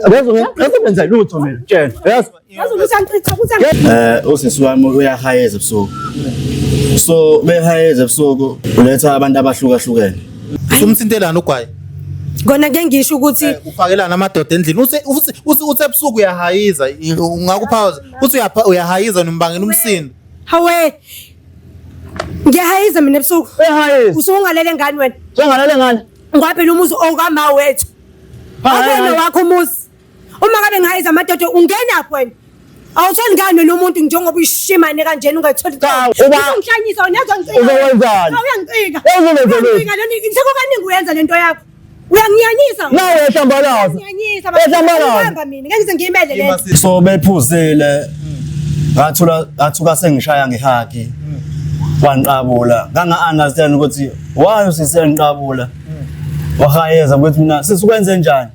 Ngizokwenza lutho mina. Tshela. Yazi. Usisi wami uyahayeza ebusuku. So behayeza ebusuku uletha abantu abahlukahlukene. Usumthintelana ugwayi. Kona ke ngisho ukuthi ufakelana amadoda endlini. Uthi ebusuku uyahayiza, ungakuphaza. Uthi uyahayiza nombangela umsindo. Hawe. Ngiyahayiza mina ebusuku. Ehayiza. Usungalele ngani wena? Songalele ngani? Ngaphela umuzi okama wethu. Akona wakho umuzi. Uma ngabe ngihayiza amadoda ungena pho wena. Awutholi ngani nomuntu njengoba uyishimane kanjena ungatholi. Ungihlanyisa wena yazongicika. Uzokwenzani? Awuyangicika. Uzokwenza Sekukaningi uyenza lento yakho. Uyangiyanyisa. Nawe ehlambalaza. Uyangiyanyisa bahamba mina. Ngeke ngize ngiyimele lento. So bephuzile. Ngathuka sengishaya ngehaki. Wanqabula. Nganga-understand ukuthi why usisenqabula. Wahayeza ukuthi mina sisukwenze njani?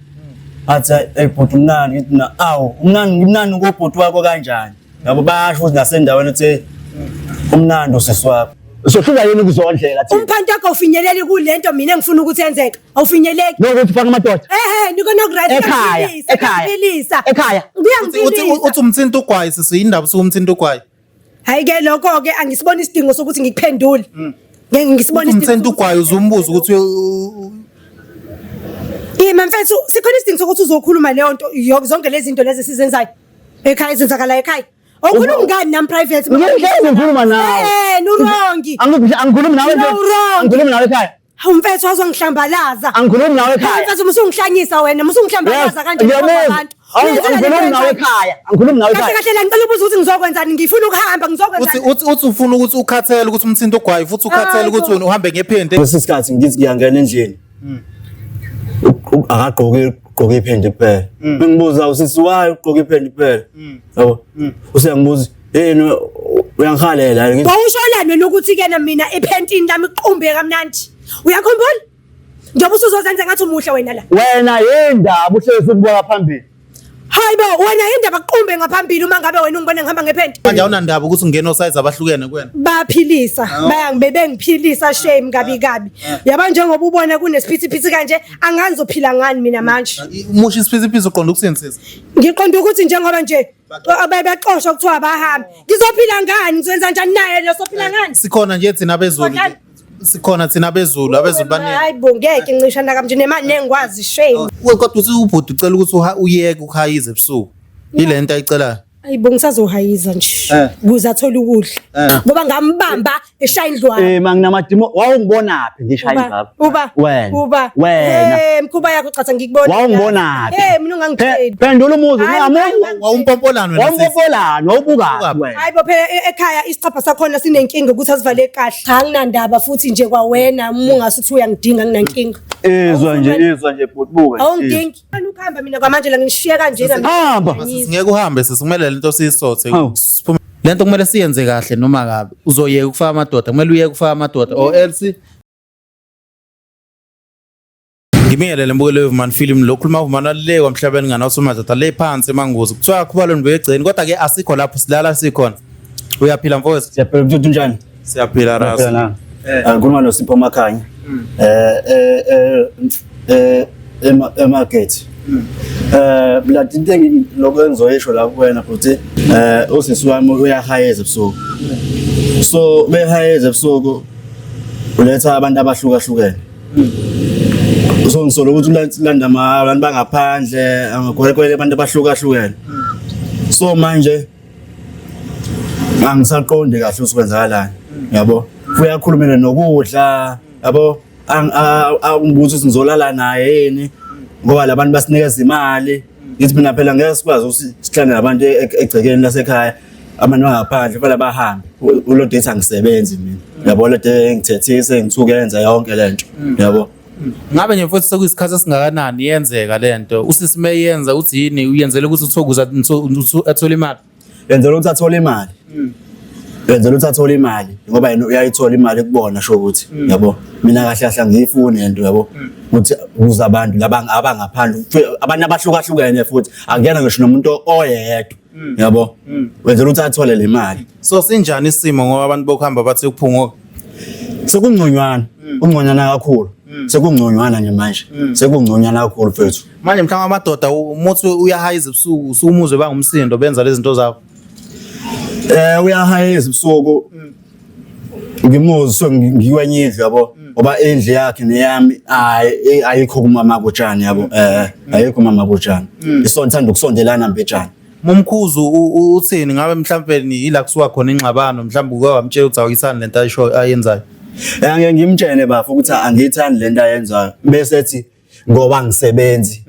Athi ebhuti umnandi ngithi na awu umnandi ngobhuti wakho kanjani? Yabo bayasho ukuthi nasendaweni ethi umnandi usisi wakho. Sohlula yini kuzondlela thina? Umphanto wakho ufinyelele kulento mina engifuna ukuthi yenzeke. Awufinyeleki. Nokuthi ufaka amadoda. Nikona kuright ekhaya. Uthi umthinto ugwayi sisindaba usumthinto ugwayi. Hayi ke lokho ke angisibona isidingo sokuthi ngikuphendule. Ngeke ngisibona isidingo. Umthinto ugwayi uzumbuza ukuthi mfethu sikhona isidingo sokuthi uzokhuluma leyo nto zonke lezi zinto lezi sizenzayo. Ekhaya izenzakala ekhaya. Okhuluma ngani nami private? Ngeke ngikhuluma nawe. Nurongi. Angikhulumi nawe nje. Angikhulumi nawe ekhaya. Mfethu wazongihlambalaza. Angikhulumi nawe ekhaya. Mfethu musungihlanyisa wena, musungihlambalaza kanjani abantu. Angikhulumi nawe ekhaya. Angikhulumi nawe ekhaya. Kahle ngicela ubuza ukuthi ngizokwenzani, ngifuna ukuhamba ngizokwenzani. Uthi ufuna ukuthi ukhathele ukuthi umthinto ugwayi futhi ukhathele ukuthi wena uhambe ngephende. Ngesikhathi ngithi ngiyangena endlini. Agqoke iphende kuphela. Bengibuza usisi wayo ugqoke iphende kuphela. Yabo. Useyangibuza yini uyangihalela ngithi. Bawusholani wena ukuthi kena mina ephentini lami iqhumbe kamnandi. Uyakhumbula? Njengoba usuzozenza ngathi umuhle wena la. Wena yindaba uhlezi ukubona phambili. Hayibo wena yindaba qhumbe ngaphambili uma ngabe wena ungibona ngihamba ngephente. Manje awunandaba ukuthi ungena osize abahlukene kuwena. Baphilisa, bengiphilisa shame kabi. Yaba njengoba ubona kunesiphithiphithi kanje angazi uzophila ngani mina manje. Umusha isiphithiphithi uqonda ukusenzisa. Ngiqonda ukuthi njengoba nje abaxoshwa kuthiwa abahambi. Ngizophila ngani? Ngizowenza njani naye lo sophila ngani? Sikhona nje thina abeZulu. Sikhona thina abeZulu baningi. Hayibo ngeke ngicishana kamnje nemali nengikwazi shame. Kodwa uthi ubhuti ucela ukuthi uyeke ukuhayiza ebusuku. Ile nto ayicelayo. Hayibo ngisazohayiza nje. Ukuze athole ukudla. Ngoba ngambamba eshaya indlwana. Manginamadimo wawungibonaphi ngishaya ingaba? Uba. Mkhuba yakho chaza ngikubona. Wawungibonaphi? Mina ungangitsheli. Phendula umuzi wawumpompoliana wena. Wawumpompoliana wawubuka wena. Hayibo phela ekhaya isichapha sakhona sinenkinga ukuthi asivale kahle. Cha nginandaba futhi nje kwawena uma ungasuthi uyangidinga nginankinga. Izwa nje bhuti buka. Awungidingi. Ukuhamba mina kwamanje la ngishiya kanjena. Hamba. Ngeke uhambe sikumele lento siyisothe. Lento kumele siyenze kahle noma kabi. Uzoyeka ukufaka amadoda, kumele uyeke ukufaka amadoda or else ngibingelele mbukelo man film lokhuluma uvumana le kwamhlabeni ngana usomadoda le phansi manguzo. Kuthiwa kubalweni begcini kodwa ke asikho lapho silala sikhona. Uyaphila mfowethu? Siyaphila mfowethu njani? Siyaphila rasa. Ngikhuluma noSipho Makhanya. Emarket. Blood into lokwenzoyisho lapho wena futhi usisi wami uyahayeza ebusuku. So behayeza ebusuku uletha abantu abahlukahlukene. So ngisolo ukuthi ulanda abantu bangaphandle angakwekwele abantu abahlukahlukene. So manje angisaqondi kahle usikwenzakalani yabo. Uyakhulumela nokudla yabo angibuthi sizolala naye yini ngoba labantu basinikeza imali ngithi mina phela ngeke sikwazi ukuthi sihlale nabantu egcekeni lasekhaya abantu bangaphandle phela bahambe ulo date angisebenzi mina yabo lo date ngithethise ngithukenza yonke lento yabo. Ngabe nje futhi sekuyisikhathi esingakanani yenzeka lento usisi meyenza uthi yini uyenzele ukuthi uthokuza athole imali yenzela ukuthi athole imali yenzela ukuthi athole imali ngoba yena uyayithola imali kubona sho ukuthi yabo mina kahle kahle ngiyifuni lento yabo ukuthi ukuze abantu abangaphandle abantu abahlukahlukene futhi akuyena ngisho nomuntu oyedwa yabo wenzela ukuthi athole le mali. So sinjani isimo ngoba abantu bokuhamba bathi ukuphunguka sekungconywana ungconyana kakhulu sekungconywana nje manje sekungconywana kakhulu mfethu manje mhlawumbe amadoda umuthi uyahayiza ebusuku usumuzwe bangumsindo benza lezi zinto zabo uyahayiza ebusuku ngimuzwe ngikwenye indlu yabo ngoba indlu yakhe neyami ayikho kumama botshani yabo ayikho mama botshani isonthanda ukusondelana mbetshani Mumkhuzu uthini ngabe mhlawumbe ila kusuka khona ingxabano mhlawumbe uke wamtshela ukuthi awuyithandi lento ayenzayo ngeke ngimtshele bafu ukuthi angiyithandi lento ayenzayo bese ethi ngoba ngisebenzi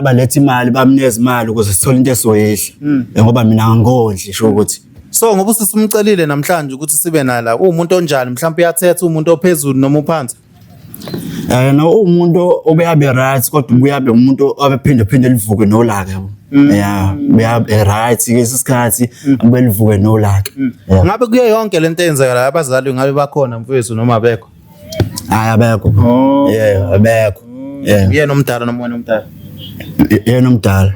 baletha imali bamnikeza imali ukuze sithole into esoyehla ngoba mina angondli sho ukuthi so ngoba usisumcelile namhlanje ukuthi sibe nala umuntu onjani mhlawumbe uyathetha umuntu ophezulu noma uphansi no umuntu obeyabe right kodwa ubuyabe umuntu abephinde livuke nolaka yabo beyabe right isikhathi abelivuke nolaka ngabe kuyo yonke lento eyenzakala abazali ngabe bakhona mfowethu noma abekho abekho abekho yena omdala noma wena omdala yena omdala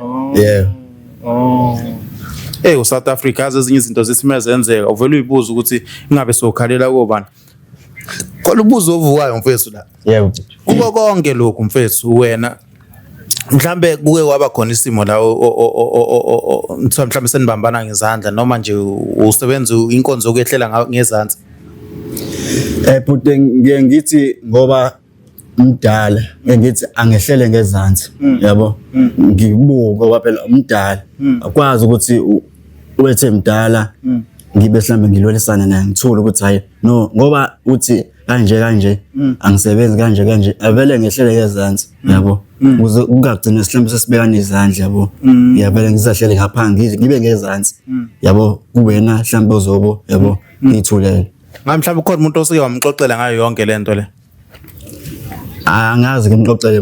uSouth Africa ezinye izinto zisimele zenzeka uvela uyibuza ukuthi ingabe sokhalela kobani khona ubuzo ovukayo mfethu la kuko konke lokhu mfethu wena mhlambe kuke kwaba khona isimo la mhlambe senibambana ngezandla noma nje usebenza inkonzo yokwehlela ngezansi but ngithi ngoba umdala ngithi angehlele ngezansi yabo ngibuka ngoba phela umdala akwazi ukuthi wethe mdala ngibe mhlambe ngilwelisana naye ngithola ukuthi hayi no ngoba uthi kanje angisebenzi kanje avele ngehlele ngezansi yabo ukuze ungagcina mhlambe sesibekana izandla yabo ngiyavele ngizahlele ngaphansi ngibe ngezansi yabo kuwena mhlambe ozobo yabo ngithulele mhlawumbe khona umuntu osike wamxoxela ngayo yonke lento le angazi ngimxoxele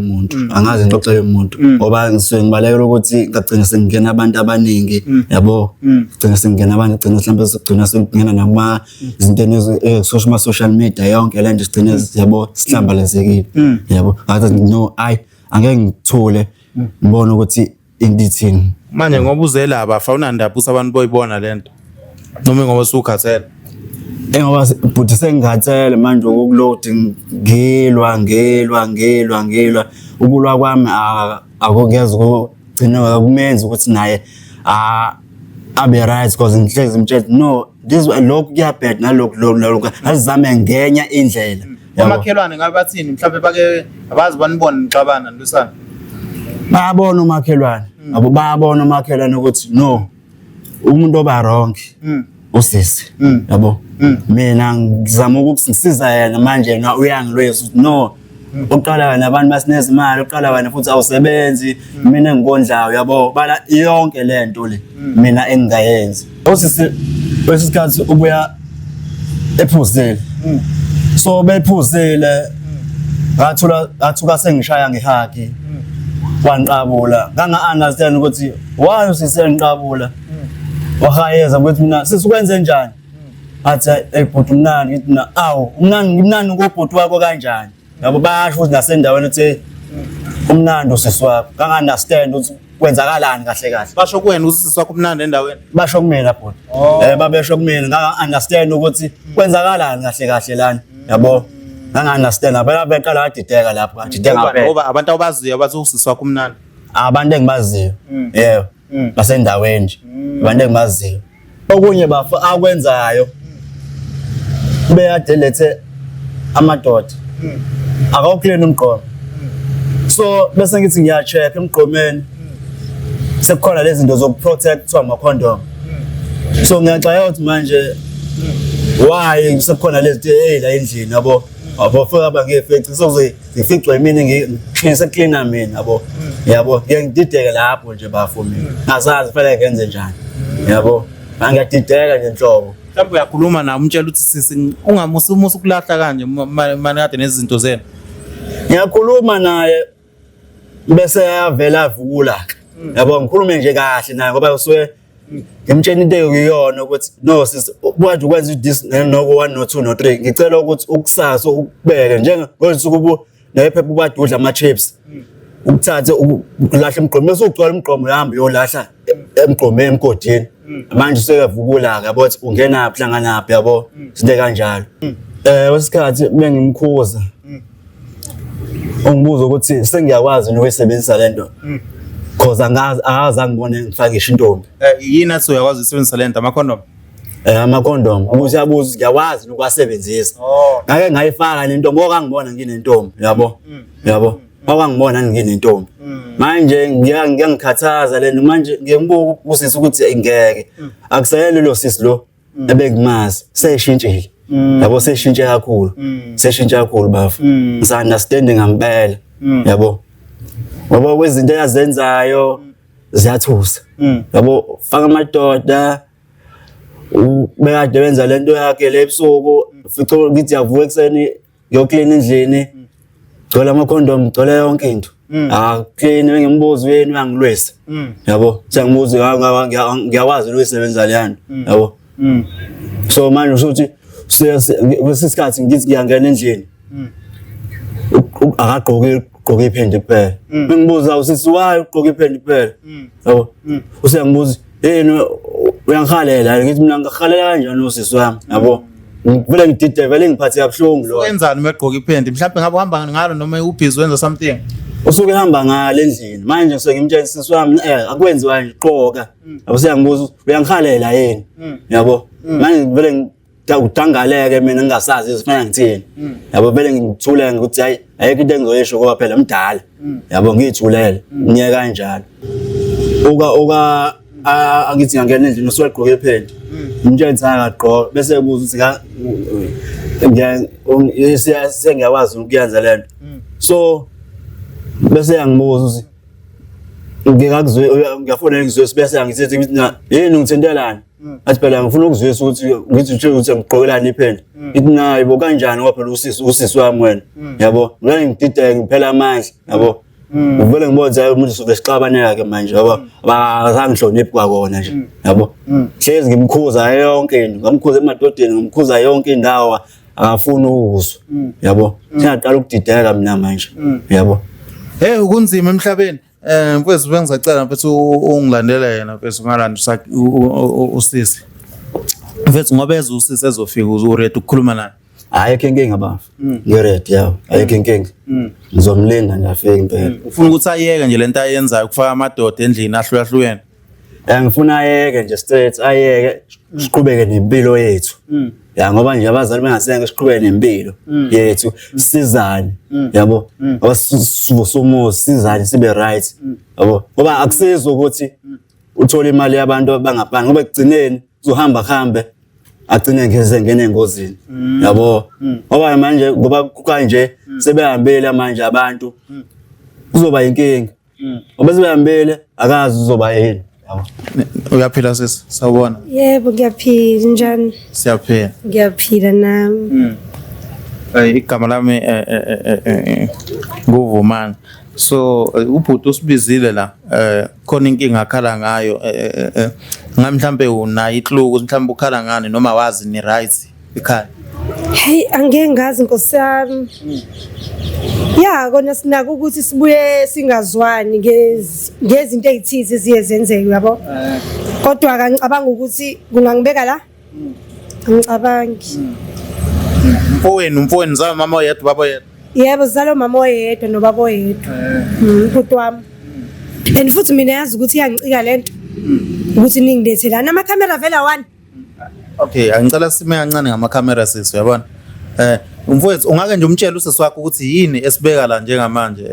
umuntu ngoba ngisuke ngibalekela ukuthi ngagcina sengena abantu abaningi yabo gcina sengena abantu gcina mhlambe sigcina sengena nama izinto social media yonke le nto sigcina yabo sihlambalezekile yabo ngathi no angeke ngithule ngibone ukuthi indithini manje ngoba uzela abafuna ndaba usabantu boyibona lento noma ngoba usukhathela ngoba futhi sengigathele manje ukuload ngilwa ukulwa kwami akungeze ukugcina kumenza ukuthi naye abe right because ngihlezi ngimtshela no this lokhu kuyabhad nalokhu azizame ngenya indlela amakhelwane ngabe bathini mhlawumbe bake abazi banibona nixabana nilwisana bayabona umakhelwane ukuthi no umuntu oba wrong usisi yabo mina ngizama ukungisiza yena manje na uyangilwesa no uqala wena abantu basineza imali uqala wena futhi awusebenzi mina ngikondlayo yabo bala yonke lento le mina engingayenzi usisi wesikhathi ubuya ephuzile so bephuzile ngathuka sengishaya ngehaki wanqabula nganga understand ukuthi why usisi enqabula wahayeza ukuthi mina sisukwenze njani athi ebhuti mnani ngithi na umnani ngobhuti wakho kanjani yabo bayasho ukuthi nasendaweni ethi umnandi usisi wakho nganga understand ukuthi kwenzakalani kahle basho kuwena usisi wakho umnandi endaweni basho kumina bhuti babesho kumina nganga understand ukuthi kwenzakalani kahle lana yabo nganga understand abela beqala adideka lapha ngoba abantu abaziyo bathi usisi wakho umnandi abantu engibaziyo yebo basendaweni nje abantu engibaziyo okunye bafa akwenzayo beyadelethe amadoda akawuclean umgqomo so bese ngithi ngiyacheck emgqomeni sekukhona lezi zinto zokuprotect kuthiwa ama-condom so ngiyaxaya ukuthi manje why sekukhona lezi zinto la endlini yabo fika abangefectory soze zificwe mina ngiseklina mina yabo ngidideke lapho nje bafu mina ngazazi kufanele ngenze njani yabo angiyadideka nje nhlobo mhlawumbe uyakhuluma naye umtshela ukuthi sisi ungamusi ukulahla kanje manje kade nezinto zena ngiyakhuluma naye bese avela avukula yabo ngikhulume nje kahle naye ngoba usuke ngimtshela into eyiyona ukuthi no sisi ubade ukwenza this no 1 no 2 no 3 ngicela ukuthi ukusasa ukubeke njengosuku nephepha ubade udla ama chips ukuthathe ukulahla emgqomo bese ugcwala emgqomo uhamba uyolahla emgqomeni emgodini manje useyavukula yabo ukuthi ungena phi hlangana phi yabo into kanjalo wesikhathi bengimkhuza ungibuza ukuthi sengiyakwazi nokuyisebenzisa lento cause angazange ngibone ngifakisha intombi yini athi uyakwazi ukusebenzisa lento ama-condom ama-condom ukuthi yabuza ngiyakwazi nokuwasebenzisa ngake ngayifaka nentombi okangibona nginentombi yabo okangibona nginentombi manje ngiyangikhathaza lento manje ngiyembuka usisi ukuthi ngeke akusayele lo sisi lo ebekumazi seshintshile yabo seshintshe kakhulu bafu misunderstanding ngempela yabo ngoba kwezinto eyazenzayo ziyathusa yabo faka amadoda bekade benza lento yakhe lebusuku fica ngithi yavuka ekseni ngiyoclean endlini gcola ama-condom gcola yonke into clean ngimbuzo yini uyangilwisa yabo sengibuza ngiyakwazi ukuyisebenza leyana yabo so manje usuthi kwesikhathi ngithi ngiyangena endlini akagqoke iphende kuphela bengibuza usisi wayo ugqoke iphende kuphela yabo usengibuza yini uyangihalela ngithi mina ngihalela kanjani usisi wami yabo vele ngidide vele ngiphathe kabuhlungu lo wenzani uma egqoka iphende mhlawumbe ngabe uhamba ngalo noma ubhizi wenza something usuke ehamba ngale endlini manje ngisuke ngimtshela usisi wami akwenziwa nje qoka yabo sengibuza uyangihalela yini yabo manje vele udangaleke mina ngingasazi izifana ngithini yabo vele ngithule ukuthi hayi ayikho into engizoyisho ngoba phela mdala yabo ngithulele ngiye kanjalo angithi ngangena endlini usuke egqoke iphende ngimtshela ukuthi akagqoka bese ebuza ukuthi sengiyakwazi ukuyenza lento so bese yangibuza ukuthi ngiyafuna ngizwe bese yangithi yini ngithentelani athi phela ngifuna ukuzwisa ukuthi ngithi ukuthi ngiqokelana iphende ithi nayi bo kanjani ngoba phela usisi wami wena yabo ngeke ngidide ngiphela amandla yabo vele ngibona umuntu usuke sixabaneka ke manje yabo abazangihloniphi kwakona nje yabo hlezi ngimkhuza yonke into ngamkhuza emadodeni ngimkhuza yonke indawo akafuna ukuzwa yabo siyaqala ukudideka mina manje yabo ukunzima emhlabeni mfowethu bengisacela mfethu ungilandela yena mfethu ungalanda usisi mfethu ngoba eza usisi ezofika uready ukukhuluma naye ayikho inkinga bafu ngiready yawo ayikho inkinga ngizomlinda ngiyafika impela ufuna ukuthi ayeke nje lento ayenzayo ukufaka amadoda endlini ahlukahlukene ngifuna ayeke nje straight ayeke siqhubeke nempilo yethu ya ngoba nje abazali bengasenke siqhubeke nempilo yethu sizane yabo abasumo sizane sibe right yabo ngoba akusizwe ukuthi uthola imali yabantu bangaphansi ngoba ekugcineni uzohamba agcine ngene engozini yabo ngoba manje ngoba kanje sebehambele manje abantu kuzoba inkinga ngoba sebehambele akazi uzoba yini yabo uyaphila sisi sawubona yebo ngiyaphila njani siyaphila ngiyaphila nami igama lami nguvumani so ubhuti usibizile la khona inkinga akhala ngayo ngamhlambe unayo iclue ukuthi mhlambe ukhala ngani noma wazi ni right ekhaya hey angeke ngazi Nkosi yami ya kona sinako ukuthi sibuye singazwani ngezinto ezithize ziyezenzeka yabo kodwa akangicabanga ukuthi kungangibeka la angicabangi mfowenu zama mama oyedwa baba oyedwa yebo zalo mama oyedwa nobaba oyedwa ubhuti wami and futhi mina yazi ukuthi iyangicika lento ukuthi ningidethelana amakhamera vela one okay angicela sime kancane ngamakhamera sisi uyabona mfowethu ungake nje umtshela usisi wakho ukuthi yini esibeka la njengamanje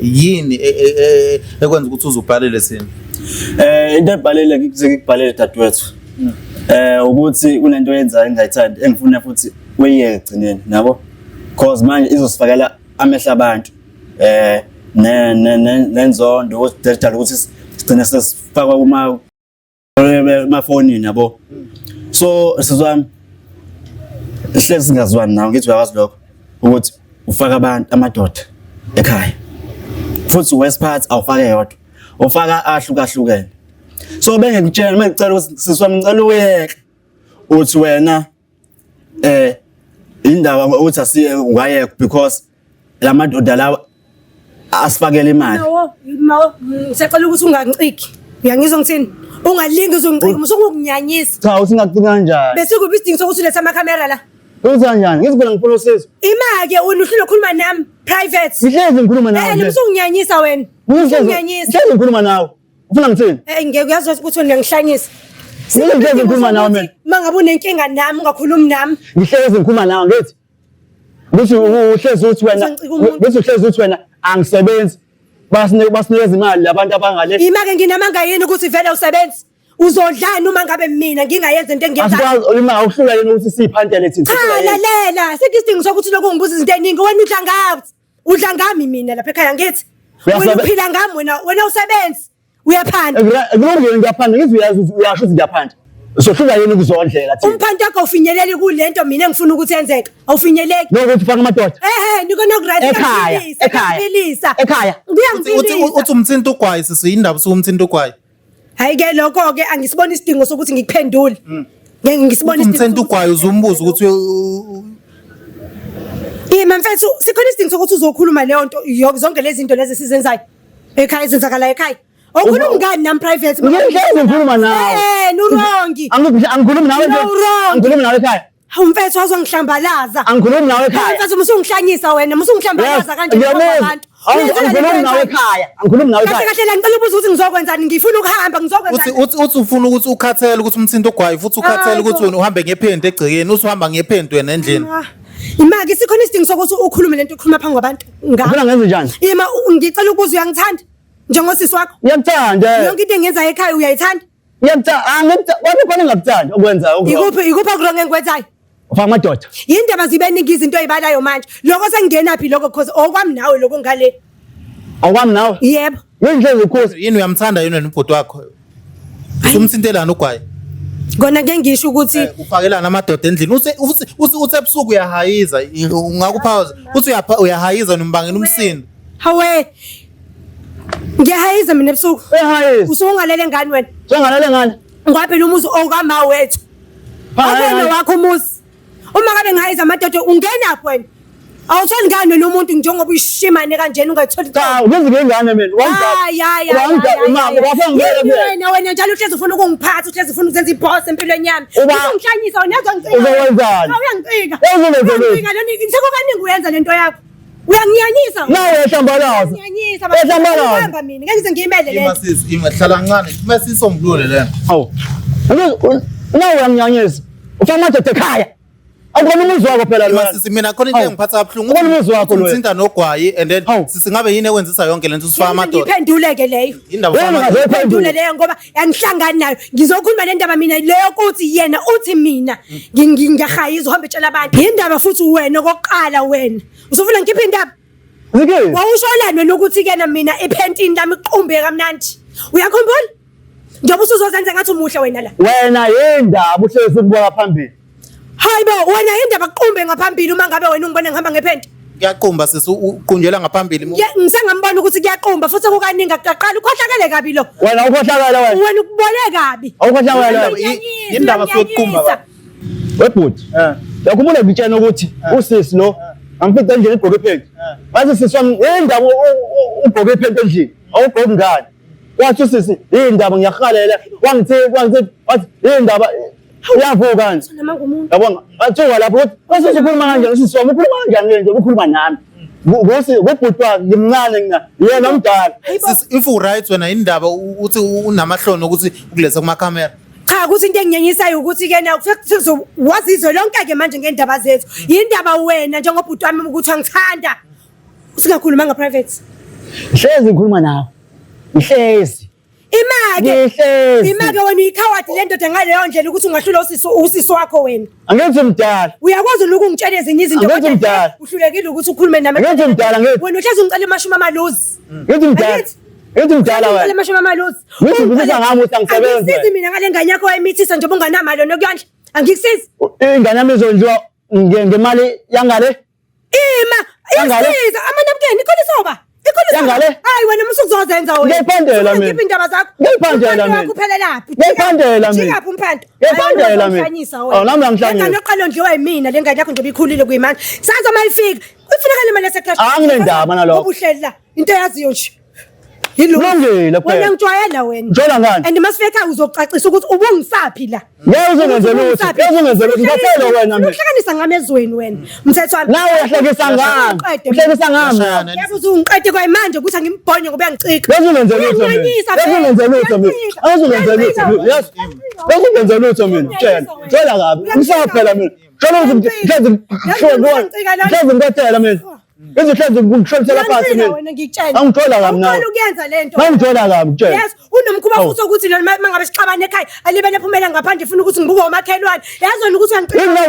yini ekwenza ukuthi uzubhalele sini into ebhalele ngikubhalele dadewethu ukuthi kunento yenzayo engayithandi engifuna futhi uyiyeke egcineni nabo cause manje izosifakela amehla abantu nenzondo ukuthi ukuthi sigcine sesifakwa kuma-phone yabo so sizwami hlezi singazwani nawo ngithi uyakwazi lokho ukuthi ufaka abantu amadoda ekhaya futhi west part awufake yodwa ufaka ahlukahlukene so bengikutshela mangicela ukuthi siswami ngicela uyeke uthi wena indaba uthi asiye ungayeka because la madoda lawa asifakele imali ngisacela ukuthi ungangiciki uyangizwa ngithini ungalingi uzongicika musukunyanyisa cha uthi ngacika kanjani bese kuba isidingo sokuthi ulethe amakhamera la Uthi kanjani? Ngizibona ngifuna usizo. Ima-ke wena uhlule ukhuluma nami private. Ngihlezi ngikhuluma nawe. Musunginyanyisa wena. Ngihlezi ngikhuluma nawe. Ufuna ngithini? Ngeke uyazi ukuthi uyangihlanyisa. Ngihlezi ngikhuluma nawe mina. Mangabe unenkinga nami ungakhulumi nami. Ngihlezi ngikhuluma nawe ngithi. Ngithi uhlezi uthi wena angisebenzi. Basinikeza imali labantu abangale. Ima-ke nginamanga yini ukuthi vele usebenzi? Uzodlani uma ngabe mina ngingayenza into engiyenzayo? Asibazi ima awuhlula yini ukuthi siphantele thina. Cha lalela, sekisidingo sokuthi lokho ngibuza izinto eziningi wena udla ngathi. Udla ngami mina lapha ekhaya ngithi. Wena uphila ngami wena usebenzi. Uyaphanda. Ekulungile ngiyaphanda ngithi uyasho ukuthi ngiyaphanda. Sohlula yini ukuzondlela thina. Umphanti wakho ufinyelele kulento mina engifuna ukuthi yenzeke. Awufinyeleki. Nokuthi ufaka amadoda. Niko nokurayisa. Ekhaya. Uthi umthinto ugwayi sisindaba sokumthinto ugwayi. Hayi ke lokho ke angisibona isidingo sokuthi ngikuphendule. Ngeke ngisibona isidingo. Umthinto ugwayi uzumbuza ukuthi mfethu sikhona isidingo sokuthi uzokhuluma leyo nto zonke lezi zinto lezi sizenzayo. Ekhaya izenzakala ekhaya. Okhuluma ngani nami private? Ngeke ngikhuluma nawe. Nurongi. Angikhulumi nawe ekhaya. Angikhulumi nawe ekhaya. Hawu mfethu wazongihlambalaza. Angikhulumi nawe ekhaya. Mfethu musungihlanyisa wena, musungihlambalaza kanje abantu. Angikhulumi nawe ekhaya. Angikhulumi nawe ekhaya. Kahle ngicela ubuza ukuthi ngizokwenzani, ngifuna ukuhamba ngizokwenzani. Uthi ufuna ukuthi ukhathele ukuthi umthinto ugwayi futhi ukhathele ukuthi wena uhambe ngephendi egcekeni, uthi uhamba ngephendi wena endlini. Imaki sikhona isidingo sokuthi ukhulume lento ukhuluma phansi kwabantu. Ufuna ngenze njani? Ima ngicela ukubuza uyangithanda njengosisi wakho? Ngiyakuthanda. Yonke into engiyenza ekhaya uyayithanda? Ngiyakuthanda. Wena ngakuthanda okwenza Ikuphi okuronke engikwenzayo? Ufaka amadoda. Yindaba zibeningi izinto ezibalayo manje. Lokho sengingenaphi lokho because okwami nawe lokho ngale. Awami nawe? Yebo. Ngihlezi ukhosi. Yini uyamthanda yini nobhuti wakho? Usumthintelana ugwayi? Kona ke ngisho ukuthi ufakelana amadoda endlini. Uthi ebusuku uyahayiza, ungakuphaza. Uthi uyahayiza nombangela umsini. Hawe. Ngiyahayiza mina ebusuku. Ehayiza. Usungalele ngani wena? Ngalele ngani? Ngaphela umuzi okama wethu. Akena wakho umuzi. Uma ngabe ngihayiza amadoda ungenaphi wena? Awutholi ngani nomuntu njengoba uyishimane kanjena ungayitholi. Cha, ubenze ngengane mina. Wena njalo uhlezi ufuna ukungiphatha, uhlezi ufuna ukwenza iboss empilweni yami. Usungihlanyisa wena yazongicika. Uzowenzani? Uyangicika. Uzongicika lento. Sekukaningi uyenza lento yakho. Uyanginyanyisa. Nawe ehlambalaza. Uyanginyanyisa bahamba mina. Ngeke ngize ngiyimele lento. Imasisi imahlala kancane. Bese isombulule lena. Hawu. Nawe uyanginyanyisa. Ufaka amadoda ekhaya. Akubona umuzi wakho phela lo. Imasisi mina khona into engiphatha kabuhlungu. Akubona umuzi wakho lo. Umthinta nogwayi and then singabe yini ekwenzisa yonke lento usifaka amadoda. Ngiphenduleke leyo. Indaba leyo ngoba angihlangani nayo. Ngizokhuluma le ndaba mina leyo ukuthi yena uthi mina ngiyahayiza uhambe etshela abantu. Indaba futhi wena okokuqala wena. Usufuna ngikhiphe indaba? Zike. Wawusholani wena ukuthi kena mina ephentini lami iqumbe kamnandi. Uyakhumbula? Njengoba usuzozenza ngathi umuhle wena la. Wena yindaba uhlezi ukubuka phambili. Hayibo wena indaba qumbe ngaphambili uma ngabe wena ungibona ngihamba ngephenti. Kuyaqumba sisi uqunjela ngaphambili. Ngisengambona ukuthi kuyaqumba futhi kukaningi aqaqala ukhohlakele kabi lo. Wena ukhohlakala wena. Wena ukubone kabi. Awukhohlakala indaba sokuqumba. Webhuti. Yakubona ngitshena ukuthi usisi lo angifithe nje igqoke iphenti. Bathi sisi wami indaba ugqoke iphenti endlini. Awugqoki ngani? Wathi usisi indaba ngiyahalela wangithi wathi indaba uyavuka nje. Yabona athiwa lapho ukuthi ukhuluma kanjani sisoma ukhuluma kanjani nje ukhuluma nami. Ngosi webhuti wakhe ngimncane mina yena omdala. If you right wena indaba uthi unamahloni ukuthi ukuletha kuma camera. Cha ukuthi into enginyenyisayo ukuthi kena kufanele wazizwe lonke ke manje ngendaba zethu. Yindaba wena njengobhuti wami ukuthi angithanda. Usingakhuluma nga private. Hlezi ngikhuluma nawe. Ngihlezi. Imake wena ikhawadi le ndoda ngaleyo ndlela ukuthi ungahlula usisi wakho wena. Angenze mdala. Uyakwazi ukungitshela ezinye izinto kodwa uhlulekile ukuthi ukhulume nami. Angenze mdala ngithi. Wena uhlezi ungicela amashumi amaluzi. Ngithi mdala. Ngithi mdala wena. Ucela amashumi amaluzi. Ngizibuzisa ngami ukuthi angisebenze. Angisizi mina ngale ngane yakho wayimithisa njengoba unganamali nokuyandla. Angikusizi. Ingane yami izondliwa ngemali yangale. Isiza amanabukeni ikholisoba. Yangale. Hayi wena musukuzozenza wena. Ngiyiphandela mina. Ngiphi indaba zakho? Ngiyiphandela mina. Kuphela laphi? Ngiyiphandela mina. Ngiyaphi umphando? Ngiyiphandela mina. Nami ngihlanyisa. Ngane oqala ndliwa yimina le ngane yakho nje bikhulile kuyimanje. Sazo mayifika. Kufuneka le mali yasekhaya. Anginendaba nalokho. Ubuhleli la. Into yaziyo nje. Kulungile phela. Wena ngijwayela wena. Ngijwayela ngani? And masifika uzocacisa ukuthi ubungisaphi la. Ngeke uzongenze lutho. Ngeke uzongenze lutho. Ngaphela wena mina. Uhlanganisa ngami ezweni wena. Mthetho wami. Nawe uyahlekisa ngami. Uhlekisa ngami. Yebo uzungiqede kwamanje ukuthi angimbhonye ngoba uyangicika. Ngeke uzongenze lutho mina. Ngeke uzongenze lutho mina. Ngeke uzongenze lutho. Yes. Ngeke uzongenze lutho mina. Tshela kabi. Ngisaphela mina. Tshela ukuthi ngihlezi ngibethela mina. Ngihlezi ngishonthela phansi mina. Angithola kabi nawe. Ukuyenza lento. Angithola kabi tshela. Yes, unomkhuba futhi ukuthi noma mangabe sixabane ekhaya alibe nephumela ngaphandle ufuna ukuthi ngibuke umakhelwane. Yazona ukuthi uyangicika. Yini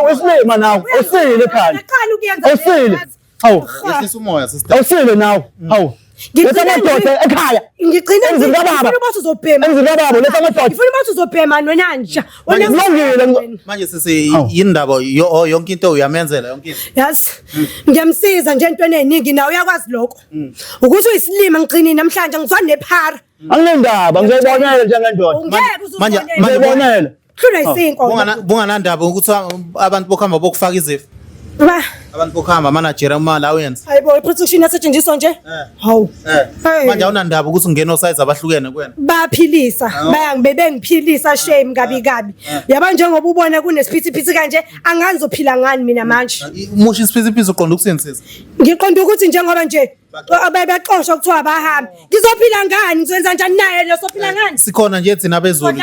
wesilima nawe. Usile ekhaya. Qala ukuyenza. Usile. Hawu. Yehlisa umoya sister. Awusile nawe. Hawu. Letha amadoda ekhaya. Ngigcina Emzini kababa. Ufuna ukuthi uzobhema. Emzini kababa letha amadoda. Ufuna ukuthi uzobhema nonanja. Kulungile. Manje sisi yindaba yonke into uyamenzela yonke into. Yes. Ngiyamsiza nje entweni eziningi nawe uyakwazi lokho. Ukuthi uyisilima ngigcinile namhlanje ngizwa nephara. Anginendaba ngizoyibonela njengendoda. Manje Ngiyibonela. hlula isinko. Bunganandaba ukuthi abantu bokuhamba bokufaka izifo. Ba. Abantu bokuhamba manager allowance. Hayibo iprotection yasetshenziswa nje. Hawu. Manje awunandaba ukuthi ungena osize abahlukene kuwena. Baphilisa bebengiphilisa shame kabi kabi yaba njengoba ubona kunesiphithiphithi kanje angazi zophila ngani mina manje Musha isiphithiphithi uqonda ukuthini sisi? ngiqonda ukuthi njengoba nje ababeqoshwa kuthiwa bahambe ngizophila ngani ngizoyenza njani naye lesophila ngani Sikhona nje thina bezulu.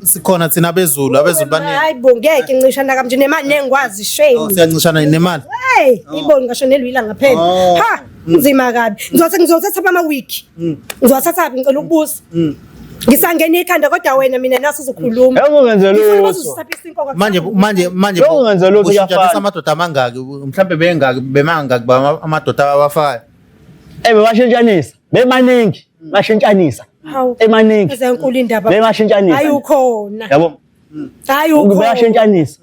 Sikhona thina bezulu baningi. hayibo ngeke ngincishana kamnje nemali nengikwazi shame Siyancishana nemali. hey iboni ngisho nelwila ngaphela ha nzima kabi ngizothatha ama week ngizothatha ngicela ukubuza ngisangena ikhanda kodwa wena mina naso uzokhuluma Ungenze lutho. Manje Ungenze lutho uyafana amadoda amangaki mhlambe bemangaki amadoda abafayo bebashintshanisa bemaningi bashintshanisa emaningi ezenkulu indaba bemashintshanisa ayukhona yabo ayukhona bayashintshanisa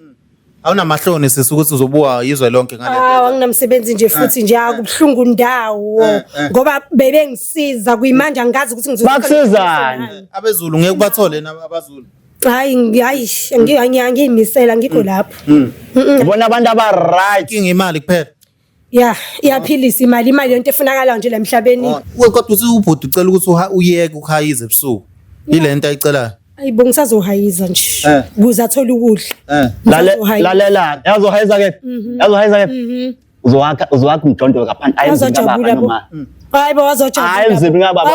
awunamahloni sisi ukuthi uzobuka izwe lonke ngale anginamsebenzi nje futhi nje akubhlungu ndawo ngoba bebengisiza kuyimanje angazi ukuthi bakusizana abezulu ngeke kubathole abazulu hayi ngiyimisela ngikho lapho ubona abantu aba-right inkinga imali kuphela iyaphilisa imali yonto efunakalayo nje la emhlabeni kodwa uthi ubhuti ucela ukuthi uyeke ukuhayiza ebusuku ile nto ayicelayo ayibo ngisazohayiza nje ukuze athole ukudla lalela yazohayiza ke uzowakha umjondolo ngaphandle ayemzini kababa noma hayibo wazojabula hayi emzini kababa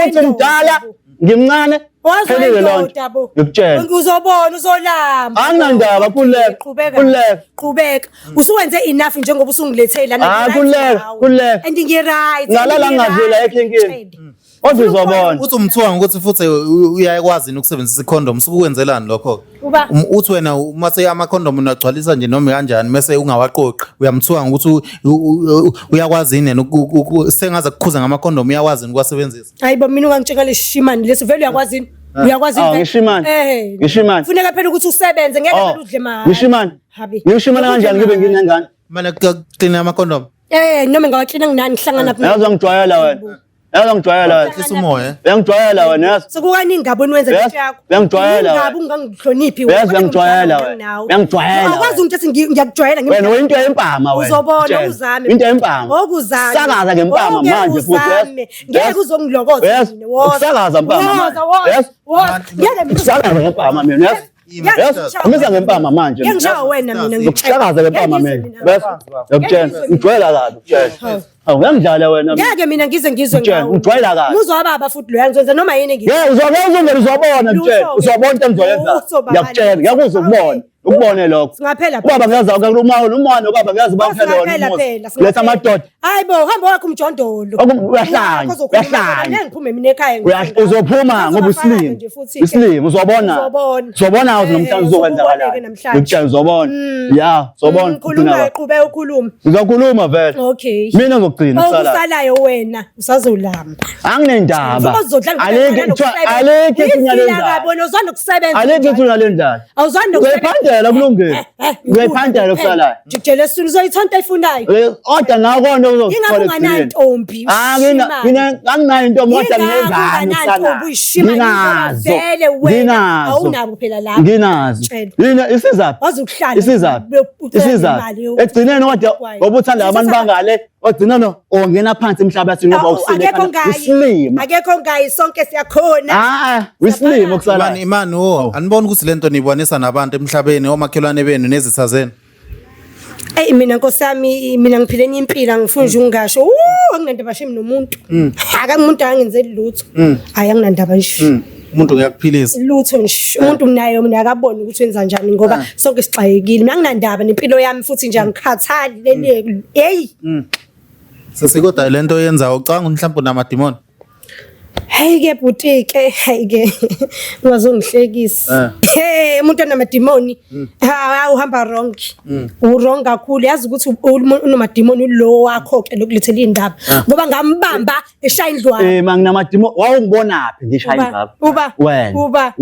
uthi mdala ngimncane phelele lonke ngikutshela uzobona uzolamba anginandaba qhubeka usuwenze enough njengoba usungilethela kuleka and ngiright ngalala ngadlula ekhinkini kodwa uzobona uthi umthuwa ukuthi futhi uyakwazi ukusebenzisa icondom usukwenzelani lokho uthi wena mase ama condom unagcwalisa nje noma kanjani mase ungawaqoqi uyamthuwa ukuthi uyakwazi yini sengaze kukhuza ngama condom uyakwazi ukwasebenzisa hayibo mina ungangitshela leshimani leso vele uyakwazi ngishimani funeka phela ukuthi usebenze ngeke phela udle imali ngishimani kanjani ngibe nginengane manje kuqina ama condom noma ngawaklina nginani ngihlangana yazi ngijwayela wena Yehlisa umoya uyangijwayela wena yazi sekukaningi ngabe wenza into yakho uyangijwayela ngabe ungangihloniphi yazi uyangijwayela wena akwazi ukuthi ngiyakujwayela wena into yempama wena uzobona uzame into yempama okuzame sakaza ngempama manje futhi ngeke uzongilokoza mina usakaza mpama yes sakaza ngempama mina yes umisa ngempama manje ngiyangishaya wena mina ngikushakaza ngempama mina bese ngiyakutshela ngijwayela kabi ukutshela ngiyamdlala wena ngeke mina ngizwe ngawo ngijwayela kabi uzwa baba futhi lo yangenza noma yini uzobona ukutshela uzobona into engizoyenza ngiyakutshela ngiyakuzwa ukubone lokho singaphela ubaba ngiyazi umona ubaba ngiyazi baphela wona letha amadoda hayibo hamba wakho umjondolo uyahlanya ngiphume mina ekhaya uzophuma ngoba usilima uzobona nomhlanje uzokwenzakalani ngikutshela uzobona uzobona uzokhuluma vele mina ngizogcina usalayo wena usazolamba anginendaba aleke ithunyalendala uyayiphandela kulungile uyayiphandela kusalayo ngikutshela esini uzoyithonta efunayo kodwa nakona ngingakunganayo intombi anginayo intombi kodwa ngingezani awunabo phela lapha nginazo isizaphi ekugcineni kodwa ngoba uthanda abantu bangale ogcina no ongena phansi emhlabathini ngoba usilima akekho ngayi sonke siyakhona usilima okusalayo imani anibona ukuthi lento nibonisa nabantu emhlabeni omakhelwane benu nezitha zenu mina nkosami mina ngiphile enye impilo angifuni nje ungasho anginandaba shemi nomuntu akamuntu angenzeli lutho hayi anginandaba nje umuntu uyakuphilisa lutho nje umuntu naye mina akabona ukuthi wenza njani ngoba sonke sixayekile mina anginandaba nempilo yami futhi nje angikhathali lele hey sesikodwa lento yenza ucanga mhlawumbe namadimoni hey ke butike hey ke ungazongihlekisa umuntu onamadimoni uhamba wrong wrong kakhulu yazi ukuthi unomadimoni lo wakho ke lokulethela indaba ngoba ngambamba eshaya indlwana manginamadimoni wawungibonaphi ngishaya indaba uba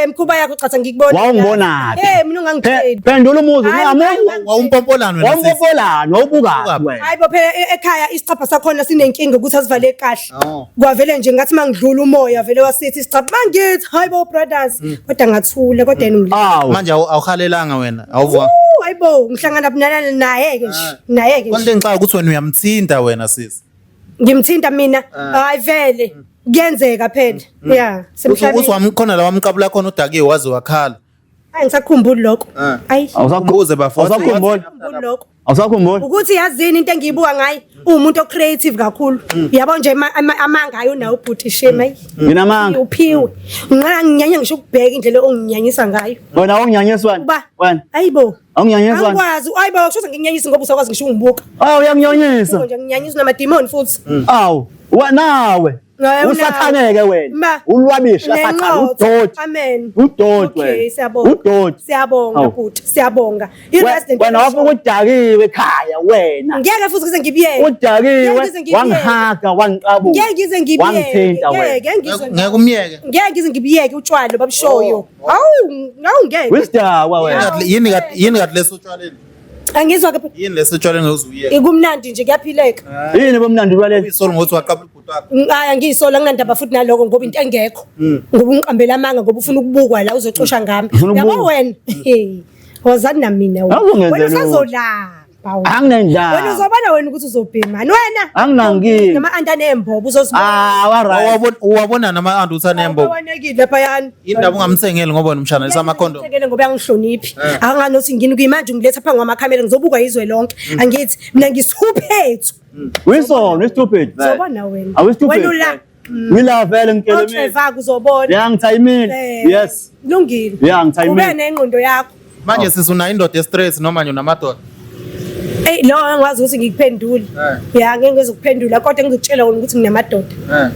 mkhuba yakho chaza ngikubona wawungibonaphi mina ungangitheli phendula umuzi wawumpopolana wawubuka wena hayi bo phela ekhaya isicapha sakhona sinenkinga ukuthi asivale kahle kwavele nje ngathi mangidlula umoya vele wasithi isicapha mangithi hayi bo brothers kodwa ngathule kodwa yena manje awuhalelanga wena awuvuka hayi bo ngihlangana bunana naye ke nje konke ngixaka ukuthi wena uyamthinta wena sisi ngimthinta mina hayi vele kuyenzeka phela yeah semhlabeni uswamkhona la wamqabula khona udakiwe wazi wakhala hayi ngisakhumbula lokho hayi awusakhuze bafowethu awusakhumbula lokho awusakhumbula ukuthi yazini into engiyibuka ngayi umuntu ocreative kakhulu yabo nje amanga ayo nawo ubhuti shema mina amanga uphiwe nginyanya ngisho ukubheka indlela onginyanyisa ngayo wena onginyanyiswani wena hayibo onginyanyiswani angikwazi hayibo kusho nginyanyisa ngoba usakwazi ngisho ungibuka uyanginyanyisa nje nginyanyisa namademon futhi nawe usathaneke wena ulwabisha sathana udod okay siyabonga futhi siyabonga wena wafuna ukudakiwe ekhaya wena ngeke futhi ngize ngibiyeke udakiwe wangihaga wangiqabuka ngeke ngize ngibiyeke wangithinta wena ngeke umyeke ngeke ngize ngibiyeke utshwalo babishoyo ngeke wisdawa wena yini kathi leso tshwaleni angizwa ke yini leso tshwaleni ngozuyeke ikumnandi nje kuyaphileka yini bomnandi lwaleni isolo ngothi waqabula ibhuti wakho hayi ngiyisola nginandaba futhi naloko ngoba into engekho ngoba ungiqambela amanga ngoba ufuna ukubukwa la uzocosha ngami yabo wena wazani na mina wena usazolamba anginendaba wena uzobona wena ukuthi uzobhemani wena anginankingi nama antane embobo uzozibona uwabona nama antu uthanembo wanekile phayani indaba ungamthengeli ngoba umshana lesamakhondo ngithengele ngoba yangihloniphi akanganothi ngini kuyimanje ngiletha phansi kwamakhamera ngizobukwa izwe lonke angithi mina ngisuphethu wisona stupid uzobona wena awustupid wena la Wila vele ngitshela mina. Trevor uzobona. Yangithayimile. Yes. Kulungile. Yangithayimile. Ube nengqondo yakho. Manje sisuna indoda estress noma nje unamadoda. Lo angazi ukuthi ngikuphendule. Ya ngeke ngizokuphendula kodwa ngizokutshela wona ukuthi nginamadoda.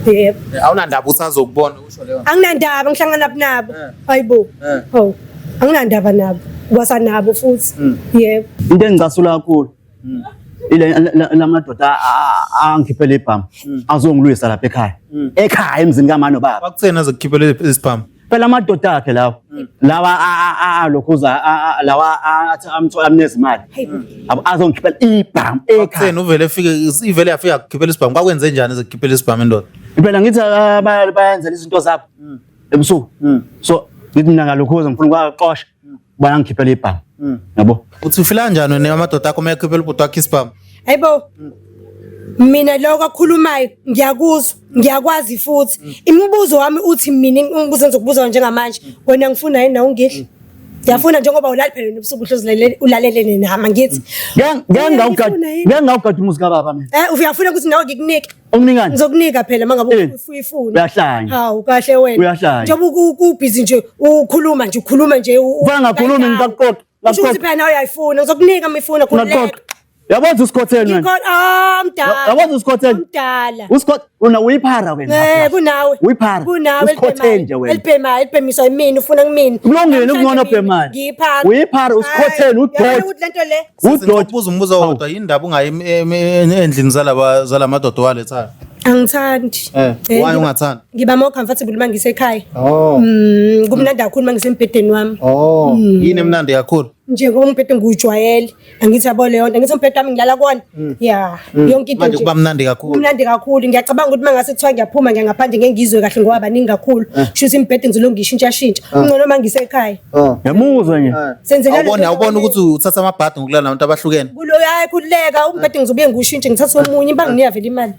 Yebo. Awunandaba usazokubona usho leyo. Anginandaba ngihlangana nabo. Hayibo. Ho. Anginandaba nabo. Kwasanabo futhi. Yebo. Into engicasula kakhulu. Ile lamadoda angikhiphele ibhamu azongilwisa lapha ekhaya ekhaya emzini kamama nobaba bakuthena azokukhiphela isibhamu phela amadoda akhe lawa lokhuza lawa amthola amnezimali azongikhiphela ibhamu ekhaya bakuthena ivele yafika ukukhiphela isibhamu kwakwenze njani ezokukhiphela isibhamu endoda phela ngithi bayenza izinto zabo ebusuku so ngithi mina ngalokhuza ngifuna ukuxoxa bana ngikhiphela ibhamu yabo uthi ufila kanjani wena amadoda akho mayekhiphela ubhuti wakhe isibhamu hayibo mina lokho akukhulumayo ngiyakuzwa ngiyakwazi futhi imibuzo wami uthi mina ngibuza ngizokubuza njengamanje wena ngifuna yini na ungidli ngiyafuna njengoba ulali phela nobusuku ulalelene nami ngithi ngiyangawugada umuzi kababa mina uyafuna ukuthi nawe ngikunike unginikani ngizokunika phela mangabe uyifuna uyahlanya hawu kahle wena njengoba kubhizi nje ukhuluma nje ufana ngakhuluma ngikakuqoqa ukuthi phela nawe uyayifuna ngizokunika mifuna khuleka yabazi usikhotheni wena mdala yabazi usikhotheni mdala usikhoth una uyiphara wena kunawe uyiphara usikhotheni nje wena elibhemiswa yimini ufuna kumina kulungile ukungona bhemani ngiyiphara uyiphara usikhotheni udot lento le ubuza umbuzo wodwa indaba ungayi endlini zalamadoda waletha angithandi why ungathandi ngiba more comfortable mangisekhaya kumnandi kakhulu mangisembhedeni wami yini emnandi kakhulu njengoba umbhede ngujwayele angithi yabo leyo nto ngithi umbhede wami ngilala kuwona yeah yonke into manje kuba mnandi kakhulu kumnandi kakhulu ngiyacabanga ukuthi mangase kuthiwa ngiyaphuma ngiya ngaphandle ngengizwe kahle ngoba baningi kakhulu kusho ukuthi imbhede ngizolonga ishintsha ungcono mangise ekhaya yamuzwa nje awubona ukuthi uthatha amabhadi ngokulala nabantu abahlukene kulo yayikhuleka umbhede ngizobuye ngiushintshe ngithathe omunye banginika vele imali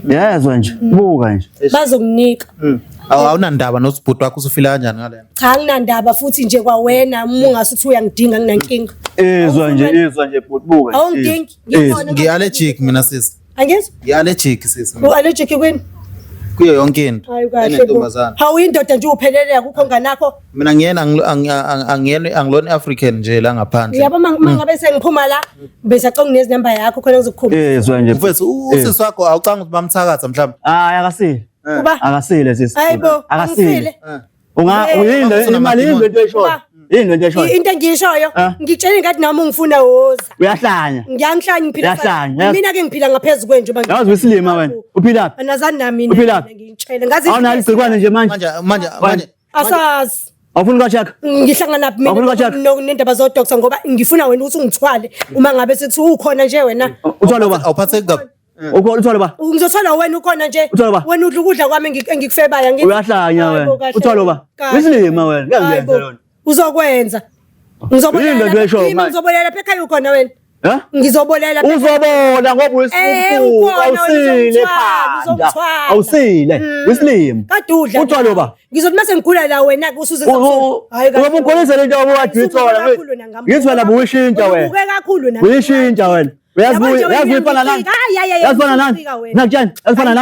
yazwa nje buka nje bazokunika awunandaba nosibhuti wakho usufila kanjani ngalena cha nginandaba futhi nje kwawena ungasuthi uyangidinga nginankinga izwa nje buka awungidingi ngi-allergic mina sisi angizwa ngi-allergic sisi u-allergic kwini kuyo yonke into hayi kahle hawuyindoda nje upheleleka kukho nganakho mina ngiyena angilona African nje la ngaphandle yabo mangabe sengiphuma la bese acanga nezinamba yakho khona ngizokukhuluma izwa nje mfethu usisi wakho awucanga ukuthi bamthakatha mhlawumbe akasile uba akasile sisi hayibo akasile uyinde imali into eshoyo yini into eshoyo into engiyishoyo ngitshela ngathi nami ungifuna woza uyahlanya ngiyangihlanya ngiphila mina ke ngiphila ngaphezulu kwenje manje yazi wesilima wena uphila phi anazani nami ngitshela ngazi awunali igcikwane nje manje asazi awufuni kwachaka ngihlangana mina nendaba zodoktor ngoba ngifuna wena ukuthi ungithwale uma ngabe sethi ukhona nje wena uthwala ba awuphatheki kabi uthwala ba ngizothwala wena ukhona nje wena udla ukudla kwami engikufebaya uyahlanya wena uthwala ba wesilima wena ngiyangenza lona uzokwenza ngizobolela lapha ekhaya ukhona wena ngizobolela uzobola ngoba wesilima awusile phanda awusile wesilima kadudla uthwala ba ngizothi mase ngigula la wena kusuze hayi ngoba ungikholisa lento wathi ithola ngithi wena buwishintsha wena ubuke kakhulu na uyishintsha wena uyazi ifana nani yazifana nani nakutshani yazifana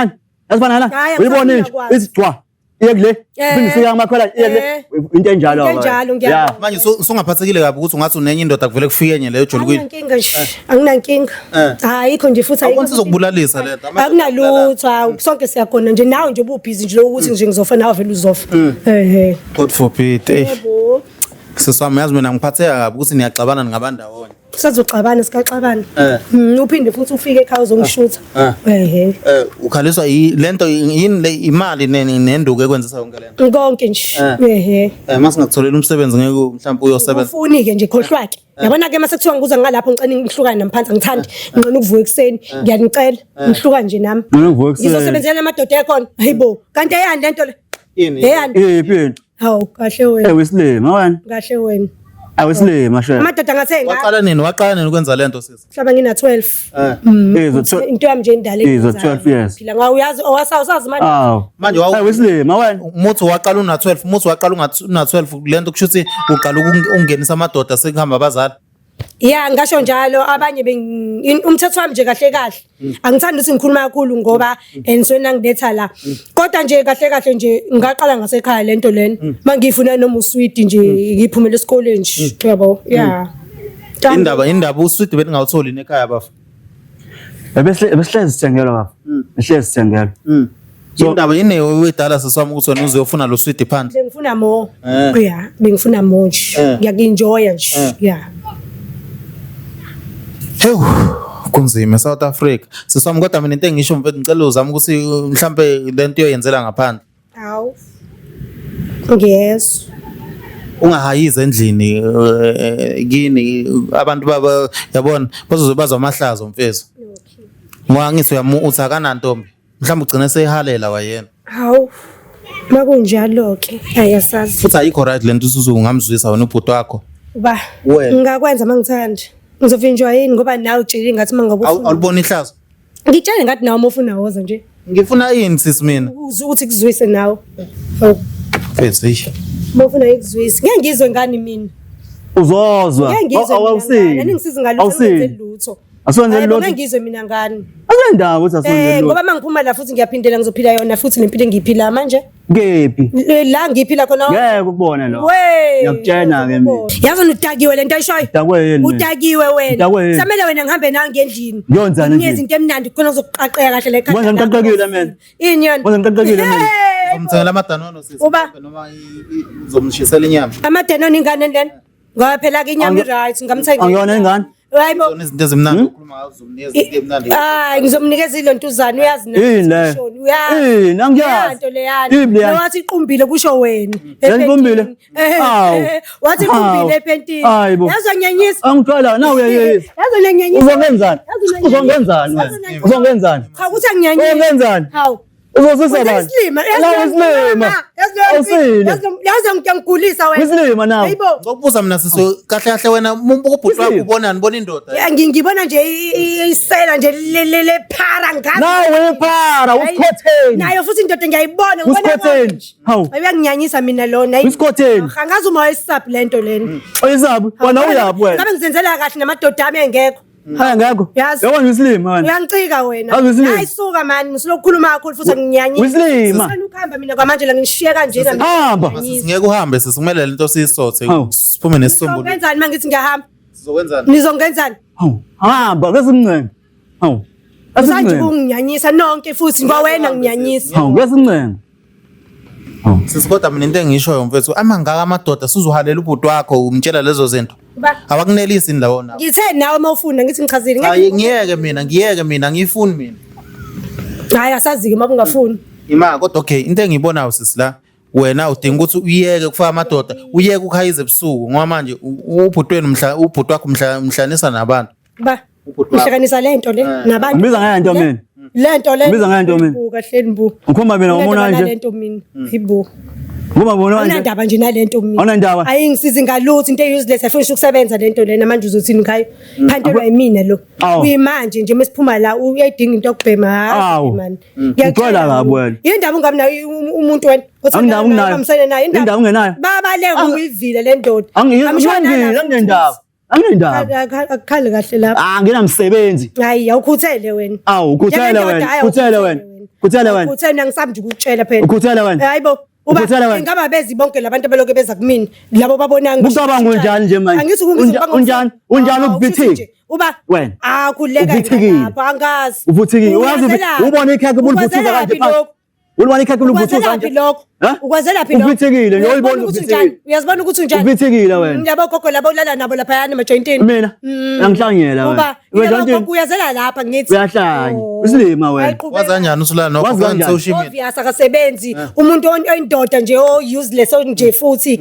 nani uyibona nje isicwa iyekule bindisika amakhwela iyekule into enjalo manje usungaphathekile kabi ukuthi ungathi unenye indoda kuvele kufike enye leyo jolukile anginankinga ayikho nje futhi ayikho sizokubulalisa lento akunalutho sonke siyakhona nje nawe nje ububhizi nje ukuthi nje ngizofa nawe vele uzofa God forbid siswami yazi mina ngiphatheka kabi ukuthi niyaxabana ngabandawonye sizoxabana sikaxabana uphinde futhi ufike ekhaya uzongishutha ukhaliswa lento yini le imali nenduku ekwenzisa yonke lento konke nje mase ngakutholela umsebenzi ngeke mhlawumbe uyosebenza ufuni ke nje khohlwake yabona ke mase kuthiwa ngikuza ngalapho ngicela ngihlukane namphansi ngithandi ngqona ukuvuka ekseni ngiyanicela ngihluka nje nami ngizosebenzela namadoda ekhona hayibo kanti eyani lento le yini yiphi hawu kahle wena wesilima wena kahle wena awesilima shaya amadoda ngathenga waqala nini ukwenza lento sisi mhlaba ngina 12 into yami nje indala izo 12 years phila ngawe uyazi owasazi manje wesilima wena umuthi waqala una 12 umuthi waqala una 12 lento kusho ukuthi uqala ukungenisa amadoda sekuhamba abazali ya ngasho njalo abanye umthetho wami nje kahle angithandi ukuthi ngikhuluma kakhulu ngoba ensweni angiletha la kodwa nje kahle nje ngaqala ngasekhaya lento lena mangifuna noma usweet nje ngiphumela esikoleni nje yabo ya indaba usweet bengawutholi nekhaya bafu behlezi sithengelwa so indaba yini wedala sesami ukuthi wena uzofuna lo sweet phandle ngifuna more ya bengifuna more nje ngiyakenjoya nje ya kunzima South Africa siswami kodwa mina into engisho mfethu ngicela uzama ukuthi mhlambe lento iyoyenzela ngaphandle awu yes ungahayiza endlini kini abantu baba yabona bazozobazwa amahlazo mfethu ngoba ngithi uthi akanantombi mhlambe ugcina seyihalela wayena awu makunjalo ke ayasazi futhi ayikho right lento usungamzwisa wena ubhuti wakho ba ngakwenza mangithanda ngizovinjwa yini ngoba nawe utshela ngathi mangabe awubona ihlazo ngitshela ngathi nawe mofuna woza nje ngifuna yini sisi mina ukuthi kuzwise nawe fethu mofuna ikuzwise ngeke ngizwe ngani mina uzozwa awusini ningisiza ngalutho lutho asonze lutho ngizwe mina ngani akwendaba ukuthi asonze lutho ngoba mangiphuma la futhi ngiyaphindela ngizophila yona futhi lempilo engiyiphila manje kephi la ngiphila khona ngeke ukubona lo ngiyakutshela ke mina yazi udakiwe lento ayishoyo udakiwe wena samele wena ngihambe nawe ngendlini ngiyonzana nje izinto emnandi khona uzoqaqeka kahle le khaya manje ngiqaqekile mina inyoni manje ngiqaqekile mina umthengela amadanono sisi noma uzomshisela inyama amadanono ingane lena ngoba phela ke inyama right ngamthenga angiyona ingane Hayibo. Izinto ezimnandi ukhuluma ngazo umnikeza into emnandi. Hayi ngizomnikeza ilontuzana uyazi wathi iqumbile kusho wena. Iqumbile. Wathi iqumbile epentini. Yazonyanyisa. Angithwala nawe uyayisa. Yazonyanyisa. Uzongenzani? Uzongenzani? Cha ukuthi angiyanyisa. Uzongenzani? Hawu. Uzosisa bani? Isilima. Yazi ngiyangigulisa wena. Isilima nawe. Hayibo. Ngokubuza mina siso kahle kahle wena ubhuti wakho ubonani bona indoda. Ngibona nje isela nje le phara ngathi. Nawe phara usikhotheni. Nayo futhi indoda ngiyayibona usikhotheni. Hawu. Ayiyanginyanyisa mina lona. Usikhotheni. Angazi uma wayisaphi lento lena. Oyisabi? Wena uyaphi wena? Ngabe ngizenzela kahle namadoda ami engekho. Hayi ngakho. Yabona isilima manje. Uyangicika wena. Hayi suka mani ngisilokukhuluma kakhulu futhi anginyanyisa. Isilima. Ufuna ukuhamba mina kwamanje la ngishiye kanje na. Hamba. Ngeke uhambe sikumele lento siyisothe siphume nesisombululo. Ngizongenzani mangithi ngiyahamba? Sizokwenzani? Nizongenzani? Hawu. Hamba kesincenga. Hawu. Asanje kunginyanyisa nonke futhi ngwawena nginyanyisa. Hawu kesincenga. Sisikodwa mina into engishoyo mfethu amangaka amadoda sizohalela ubhuti wakho umtshela lezo zinto. Awakunelisi indawo nawo. Ngithe nawe mawufuna ngithi ngichazile hayi ngiyeke mina ngiyifuni mina. Hayi asazi-ke uma ungafuni. Ima kodwa okay into engiyibonayo sisi la wena udinga ukuthi uyeke kufaka amadoda uyeke ukhayize ebusuku ngoba manje ubhuti wakho mhlanisa nabantu. Uhlanganisa lento le nabantu. Ngibiza ngento mina. Lento le. Ngibiza ngento mina. Kahleni bu. Ngikhomba mina ngomona nje. Lento mina. Ibu. Ngoba bona manje unandaba nje nalento mina unandaba ayingisizi ngalutho into useless afuna ukusebenza lento lena manje uzothini ngayo phantelwa yimina lo uyimanje nje mesiphuma la uyayidinga into yokubhema hayi man ngiyacela kabi wena indaba ungabi nayo umuntu wena indaba ungenayo nayo indaba ungenayo baba le uyivile le ndoda anginendaba akukhali kahle lapha nginamsebenzi hayi awukhuthele wena ukhuthele wena ukhuthele ngisabi nje ukutshela phela ukhuthele wena hayibo uba ingaba bezi bonke labantu beloke beza kumina labo babonanga ucabanga unjani nje manje angithi unjani ukuvithika uba wena akhuleka lapha angazi uvuthikile wazi ubona ikhakhe bulivuthuza kanje phansi ulibona ikhakhe bulivuthuza kanje ukwazela phi lokho uvithikile nje uyibona uvithikile uyazibona ukuthi unjani uvithikile wena yabo gogo labo ulala nabo lapha yana emajointini mina angihlangela wena uba uyazela lapha ngithi uyahlanya isilima wena wazanjani usulala nokho social media obvious akasebenzi umuntu oyindoda nje useless nje futhi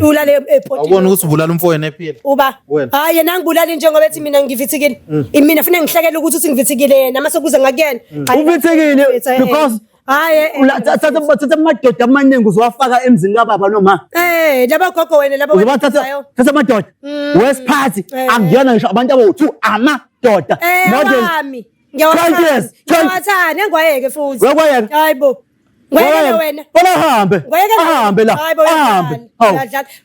ulale epotini awubona ukuthi ubulala umfowenu ephila uba hayi yena ngibulala njengoba ethi mina ngivithikile mina ufuna ngihlekele ukuthi ngivithikile yena mase kuze ngakuyena uvithikile because hayi thatha amadoda amaningi uzowafaka emzini kababa noma laba gogo wena laba uzothatha amadoda wesiphathi akuyona ngisho abantu abo2 amadoda model ngiyawathanda engwayeke futhi hayibo ngwayeke wena ahambe la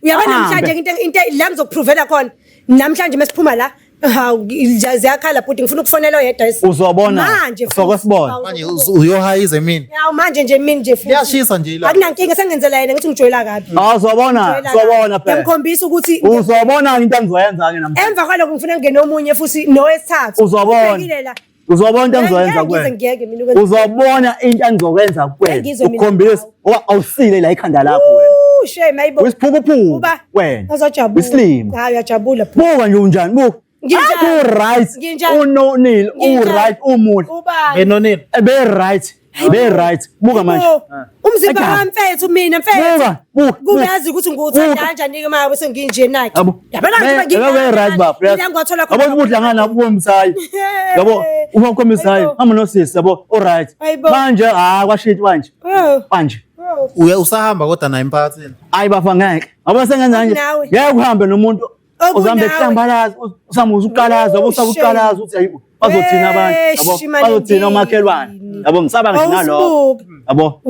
uyabona namhlanje into la ngizokuprovela khona namhlanje mesiphuma la hawu ziyakhala futhi ngifuna ukufonela oyedwa uzobona manje sokwesibona manje uyohayize mina yawu manje nje mina nje futhi yashisa nje la akunankinga sengenzela yena ngithi ngijoyela kabi uzobona phela ngikhombisa ukuthi uzobona into engizoyenza ke namhlanje emva kwalokho ngifuna ngene omunye futhi nowesithathu uzobona into engizoyenza kuwena uzobona into engizokwenza kuwena ukukhombisa awusile la ikhanda lakho wena shame ayibo wesiphukuphuku wena uzojabula isilima hayi uyajabula buka nje unjani buka right unonile right umuhle benonile be right buka manje umzimba wamfethu mina mfethu kuyazi ukuthi nguthanda kanjani ke manje bese nginje naye yabona nje be right baba ngiyangwathola khona yabo udla ngana ubomsayi yabo uma ukhombisayo hamba nosisi yabo alright manje kwashit manje usahamba kodwa naye emphakathini hayi bafa ngeke abo sengenza nje ngeke uhambe nomuntu uzahambe ehlambalaza usamuza uqalaza usabuqalaza uthi ayibo bazothina abantu yabo bazothina umakhelwane yabo ngisaba ngalokho yabo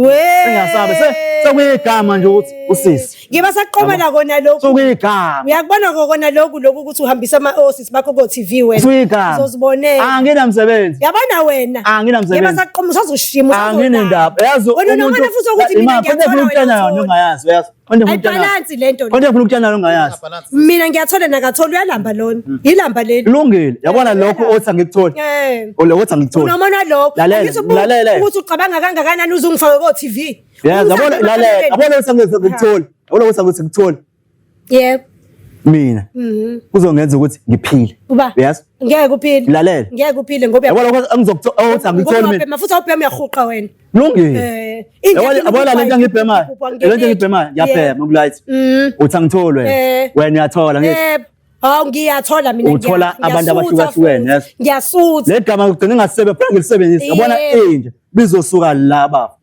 engasabe sekuyigama nje ukuthi usisi ngiba saqhubela kona lokho sekuyigama uyakubona kona lokho ukuthi uhambisa ama-osisi bakho ko TV wena uzozibonela anginamsebenzi yabona wena anginamsebenzi ngiba saqhuma usazoshima anginendaba yazi umuntu futhi ukuthi mina ngiyathola ungayazi uyazi ayibalansi lento konke ufuna ukutshana longayazi mina ngiyathola nakathola uyalamba lona ilamba leli lungile yabona lokho othi angikuthola lokho othi angikuthola unoma nalokho lalela ukuthi ucabanga kangakanani uzungifake ko TV yabona lalela yabona ukuthi angikuthola yabona ukuthi angikuthola yebo mina kuzongenza ukuthi ngiphile Uba yes ngeke uphile lalela ngeke uphile ngoba yabona ukuthi angizokuthola angitholi mina mafuthi awubhema yahuqa wena lungile yabona lento engibhemayo lento engibhemayo ngiyabhema kulight uthi angitholi wena uyathola ngithi hawu ngiyathola mina uthola abantu abahlukahlukene yes ngiyasutha le gama kugcina ngasebe phela ngilisebenzisa yabona inje bizosuka la baba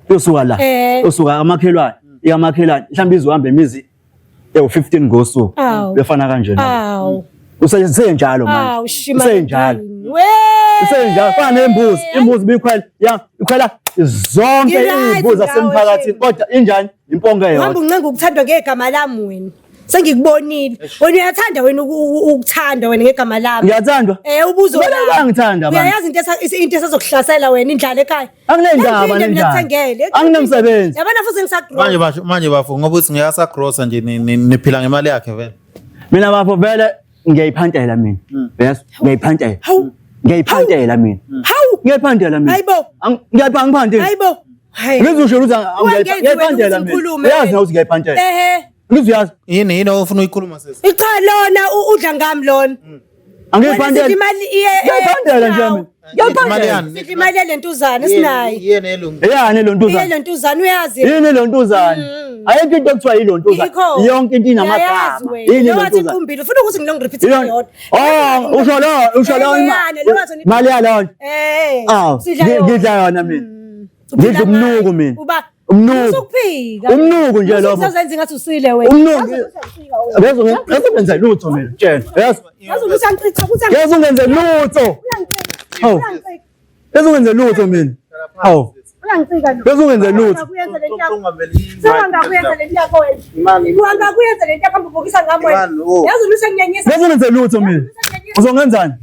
usuka la usuka amakhelwane yamakhelwane mhlawumbe izohamba imizi ewu15 ngosuku befana kanje awu usenjalo manje usenjalo usenjalo fana nembuzi imbuzi bikhwela ikhwela zonke izimbuzi zasemphakathini kodwa injani impongo eyodwa uhamba uncenga ukuthandwa ngegama lami wena sengikubonile wena uyathanda wena ukuthanda wena ngegama lami ngiyathandwa ubuzo la ngithanda manje uyayazi into esazokuhlasela wena indlala ekhaya anginendaba nendaba anginemsebenzi yabona futhi ngisagross manje bafo ngoba uthi ngiyasakrossa nje niphila ngemali yakhe vele mina bafo vele ngiyayiphantela mina yes ngiyayiphantela ngiyayiphantela mina hawu ngiyayiphantela mina hayibo ngiyayiphantela hayibo ngizosho ukuthi ngiyayiphantela mina uyazi ukuthi ngiyayiphantela ngizoyazi yini ofuna uyikhuluma sesi iqalona udla ngami lona angiyiphandela imali ngiyiphandela nje mina ngiyaphandela imali lentuzana sinayo yini elungu eyani lontuzana lentuzana uyazi yini lontuzana ayikho into ekuthiwa yilontuzana yonke into inamagama yini lontuzana uqumbile ufuna ukuthi ngilong repeat yodwa usho lo imali yalona ngidla yona mina ngidla umnuko mina umnuko nje lo uzozenza ngathi usile wena umnuko ngenza lutho mina tshela yes ngenza lutho ngenza lutho mina hawo ngenza lutho ngenza lutho mina uzongenzani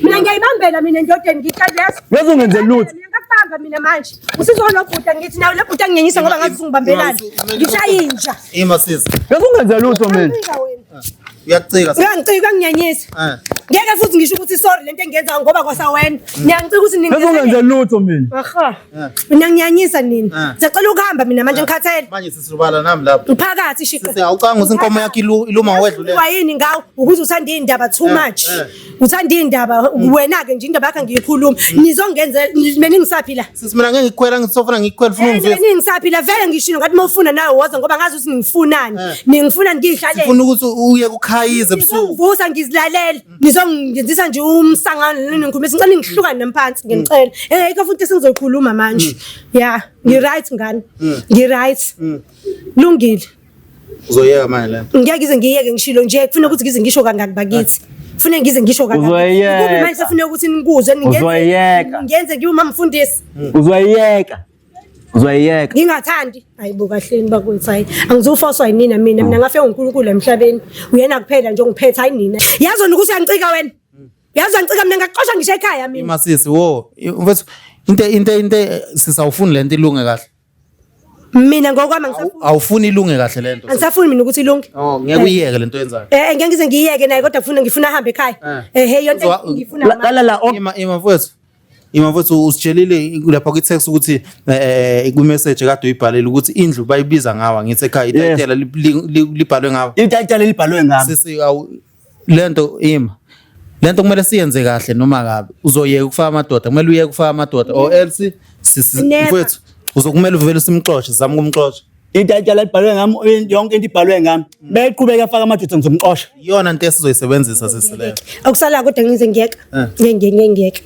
mina ngiyayibambela mina endodeni ngitshela ngenza lutho ngiyakubamba mina manje usizona bhuta ngithi nawe le bhuta ngiyenyisa ngoba ngathi ungibambelana ngishayinja imasisi ngenza lutho mina uyacika uyangicika nginyanyisa ngeke futhi ngisho ukuthi sorry lento engiyenza ngoba kwasa wena ngiyangicika ukuthi ngenza lutho mina aha mina ngiyanyisa nina ngicela ukuhamba mina manje ngikhathele manje sisubala nami lapho uphakathi shiqe awucanga ukuthi inkomo yakhe iluma wedlule wayini ngawo ukuthi uthanda indaba too much uthanda indaba wena ke nje indaba yakhe ngiyikhuluma nizongenza mina ngisaphila sisi mina ngeke ngikhwela ngisofuna ngikhwela ufuna ungizwe mina ngisaphila vele ngishilo ngathi mawufuna nawe woza ngoba ngazi ukuthi ningifunani ningifuna ngihlalele ufuna ukuthi uye kukhayize ebusuku ngivusa ngizilalela nizongenzisa nje umsangano ningikhuluma sicela ngihlukane namphansi ngicela ayikho futhi sengizoyikhuluma manje ya ngi-right ngani ngi-right lungile uzoyeka manje la ngeke ngize ngiyeke ngishilo nje kufuna ukuthi ngize ngisho kangaki bakithi kufuna ngize ngisho kangaki uzoyeka manje sifuna ukuthi nikuzwe ngenze ngibe umfundisi uzwayeka ngingathandi hayibo kahleni bakwethu hayi angizufoswa yinina mina ngafe uNkulunkulu emhlabeni uyena kuphela nje ongiphethe hayi nina yazona ukuthi angicika wena yazi angicika mina ngaxosha ngisho ekhaya mina imasisi wo mfethu into sisawufuni lento ilunge kahle mina ngokwami angisafuni awufuni ilunge kahle lento angisafuni mina ukuthi ilunge ngeke uyiyeke lento yenzayo ngeke ngize ngiyeke naye kodwa ngifuna ahambe ekhaya hey yonke ngifuna la ima mfethu usitshelile lapha ku-text ukuthi ku-message kade uyibhalile ukuthi indlu bayibiza ngawa ngithi ekhaya itayitela libhalwe ngawa itayitela libhalwe ngawa sisi lento lento kumele siyenze kahle noma kabi uzoyeka ukufaka amadoda kumele uyeke ukufaka amadoda or else mfethu uzokumele uvele simxoxe sizama ukumxoxa itayitela libhalwe ngami yonke into ibhalwe ngami beqhubeka afaka amadoda ngizomxoxa iyona into esizoyisebenzisa sisi leyo okusala kodwa ngize ngiyeka ngiyeka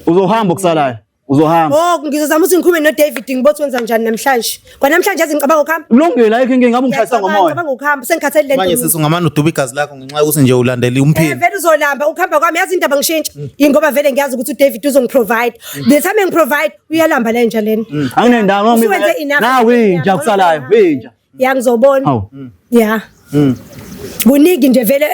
uzohamba okusalayo uzohamba ngizozama ukuthi ngikhulume noDavid ngibothi wenza njani namhlanje kwanamhlanje yazi ngicabanga ukuhamba kulungile ayikho inkinga ngabe ungishayisa ngomoya ngicabanga ukuhamba sengikhathele lento manje sisi ungamane uduba igazi lakho ngenxa yokuthi nje ulandela umphini vele uzolamba ukuhamba kwami yazi indaba ngishintsha ngoba vele ngiyazi ukuthi uDavid uzongiprovide the time ngiprovide uyalamba la nje lena anginendaba nawe inja kusalayo winja ya ngizobona ya kuningi nje vele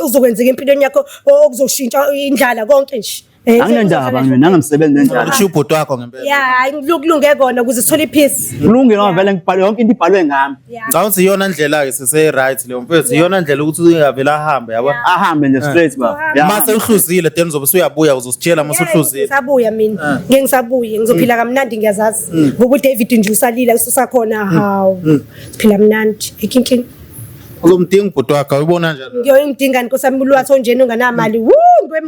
uzokwenzeka empilweni yakho okuzoshintsha indlala konke nje Anginendaba mina nangamsebenzi enjalo. Usho ubhuti wakho ngempela. Yeah, kulunge kona ukuze sithole ipeace. Kulunge ngoba vele ngibhale yonke into ibhalwe ngami. Ngawuthi iyona ndlela ke sese right leyo mfethu iyona ndlela ukuthi uyavela ahambe yabo. Ahambe nje straight baba. Mase uhluzile then uzobe uyabuya uzositshela mase uhluzile. Ngisabuya mina. Ngeke ngisabuye ngizophila kamnandi ngiyazazi. Ngoba uDavid nje usalila ususakhona hawu. Siphila mnandi. Ikinkingi. Uzomdinga ubhuti wakho uyibona njalo. Ngiyongidinga nkosi lwatho njeni unganamali.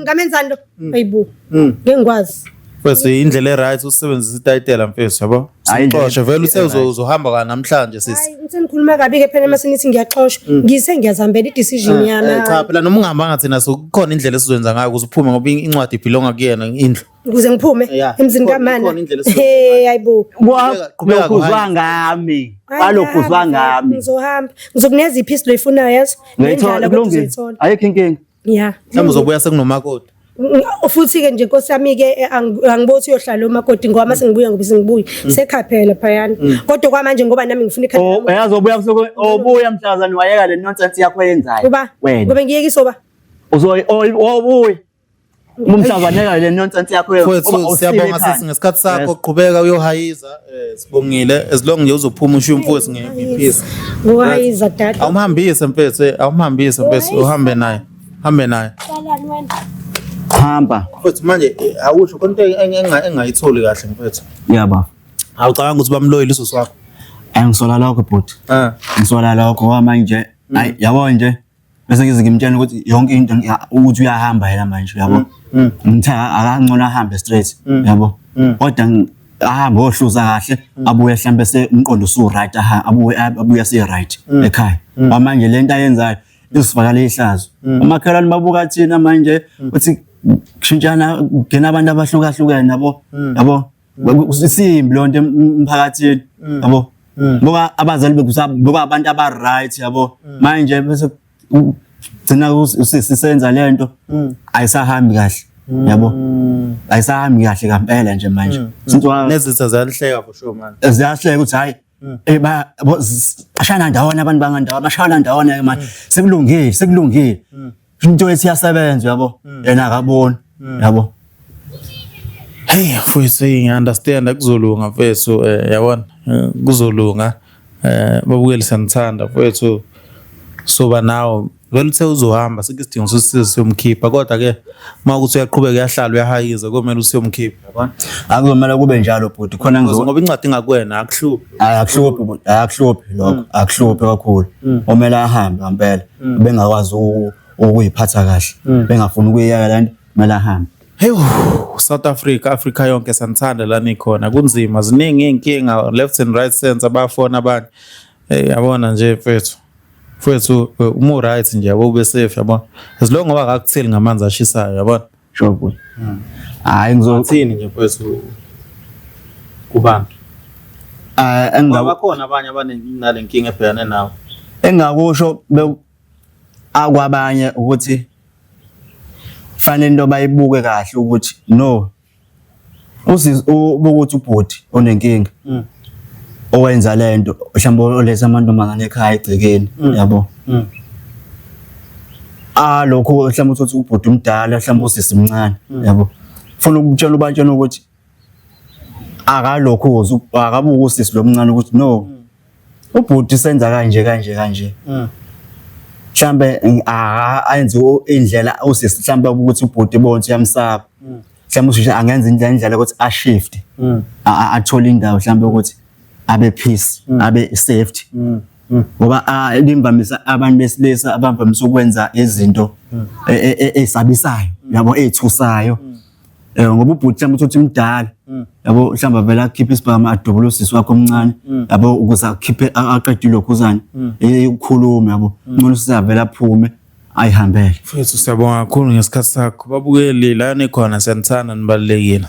Ngamenzani lo? Hayibo. Ngeke ngikwazi. Bese indlela eright usebenzisa itayitela mfethu yabo. Sixoxe vele uzohamba kana namhlanje sisi. Hayi ngithinikhuluma kabi ke phela mase nithi ngiyaxoshwa. Ngise ngiyazihambela i-decision yami. Cha phela noma ungahambanga thina sokukhona indlela esizwenza ngayo ukuze uphume ngoba incwadi ibhilonga kuyena indlu. Ukuze ngiphume emzini kaMana. Hayibo. Lokhuzwa ngami. Balokhuzwa ngami. Ngizohamba. Ngizokunikeza ipiece loyifunayo yazi. Ngiyithola kulungile. Ayikho inkingi. Yeah. Mhlawumbe uzobuya sekunomakoti. Futhi ke nje Nkosi yami ke angibothi uyohlala umakoti ngoba mase ngibuya ngoba sengibuya sekhaphela phayana kodwa kwamanje ngoba nami ngifuna ikhaya yazobuya obuya mhlazana wayeka le nonsense yakho yenzayo wena ngoba ngiyekisa oba obuya umhlazana le nonsense yakho mfowethu siyabonga sisi ngesikhathi sakho qhubeka uyohayiza sibongile as long nje uzophuma usho mfowethu ngepeace uhayiza dad awumhambise mfowethu uhambe naye qalani wena hamba mfowethu manje awusho konke engayitholi kahle mfowethu yaba awucabanga ukuthi bamloyile iso swakho angisola lokho bhuti ngisola lokho ngoba manje hayi yabo nje bese ngize ngimtshela ukuthi yonke into ukuthi uyahamba yena manje yabo ngitha akangcono ahambe straight yabo kodwa ahambe ohluza kahle abuye mhlambe semqondo usu right abuye se right ekhaya manje lento ayenzayo isifakala ihlazo umakhelwane babuka thina manje uthi kushintshana ngena abantu abahlukahlukene yabo isimbi lonto emphakathini yabo ngoba abazali bekuba abantu aba right yabo manje bese thina usisenza lento ayisahambi kahle yabo ayisahambi kahle kampela nje manje nezitha zalihleka for sure man ziyahleka ukuthi hayi ashana ndawona abantu bangandawo bashana ndawona manje sekulungile into esiyasebenza yabo yena akaboni yabo hey mfowethu ngiunderstand kuzolunga mfethu yabona kuzolunga babukeli sanithanda mfowethu soba nawo vele uthe uzohamba sikusidingo siyomkhipha kodwa ke mawukuthi uyaqhubeka yahlala uyahayiza komela usiyomkhipha yabona akumele kube njalo bhuti khona ngoba incwadi ngakuwena akuhluphi akuhluphi lokho akuhluphi kakhulu omela ahambe ngempela bengakwazi ukuyiphatha kahle bengafuni ukuyiyeka lento kumele ahambe hey South Africa yonke sanithanda la nikhona kunzima ziningi inkinga left and right sense abafona abanye yabona nje mfethu umo right nje yabo ube safe yabona as long ngoba akakutheli ngamanzi ashisayo yabona sure good hayi ngizothini nje mfethu kubantu engabakhona abanye abanale nkinga ebhekane nawe engakusho akwabanye ukuthi fanele into bayibuke kahle ukuthi no ukuthi ubhuti onenkinga owenza lento mhlawumbe oletha amantombazane ekhaya egcekeni yabo lokho mhlawumbe uthi ubhuti umdala mhlawumbe usisimncane yabo ufuna ukutshela ubantshana ukuthi akalokho akabuka usisi lomncane ukuthi no ubhuti senza kanje mhlambe ayenze indlela usisi mhlambe ukuthi ubhuti bonke uyamsaba mhlambe usho angenza indlela ukuthi a shift athole indawo mhlambe ukuthi abe peace abe safety ngoba limvamisa abantu besilisa abamvamisa ukwenza izinto esabisayo yabo ethusayo ngoba ubhuti mhlawumbe uthi umdala yabo mhlawumbe vela akhiphe isibhama adubule usisi wakhe omncane yabo ukuze akhiphe aqedile lokhuzana ukukhuluma yabo ngcono usizavela aphume ayihambele mfethu siyabonga kakhulu ngesikhathi sakho babukeli la nikhona siyanithanda nibalekile